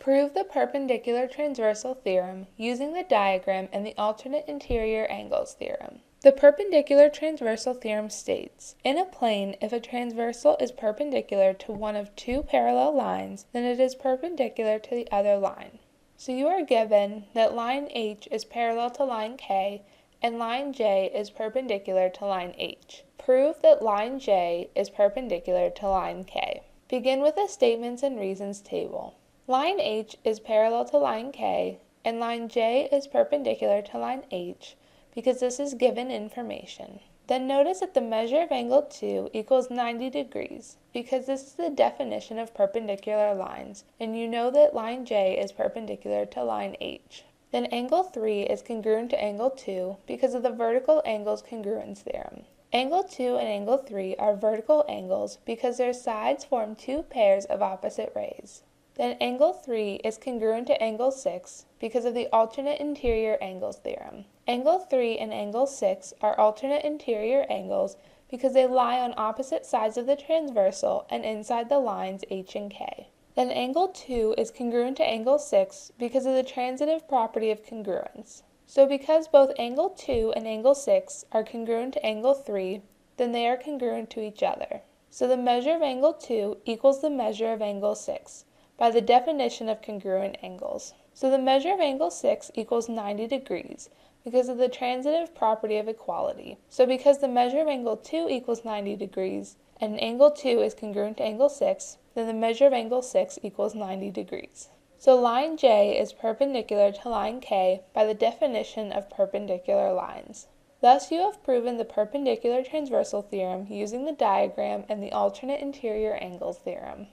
Prove the perpendicular transversal theorem using the diagram and the alternate interior angles theorem. The perpendicular transversal theorem states, in a plane, if a transversal is perpendicular to one of two parallel lines, then it is perpendicular to the other line. So you are given that line H is parallel to line K and line J is perpendicular to line H. Prove that line J is perpendicular to line K. Begin with the statements and reasons table. Line H is parallel to line K and line J is perpendicular to line H because this is given information. Then notice that the measure of angle 2 equals 90 degrees because this is the definition of perpendicular lines, and you know that line J is perpendicular to line H. Then angle 3 is congruent to angle 2 because of the vertical angles congruence theorem. Angle 2 and angle 3 are vertical angles because their sides form two pairs of opposite rays. Then angle 3 is congruent to angle 6 because of the alternate interior angles theorem. Angle 3 and angle 6 are alternate interior angles because they lie on opposite sides of the transversal and inside the lines H and K. Then angle 2 is congruent to angle 6 because of the transitive property of congruence. So because both angle 2 and angle 6 are congruent to angle 3, then they are congruent to each other. So the measure of angle 2 equals the measure of angle 6 by the definition of congruent angles. So the measure of angle 6 equals 90 degrees because of the transitive property of equality. So because the measure of angle 2 equals 90 degrees and angle 2 is congruent to angle 6, then the measure of angle 6 equals 90 degrees. So line J is perpendicular to line K by the definition of perpendicular lines. Thus you have proven the perpendicular transversal theorem using the diagram and the alternate interior angles theorem.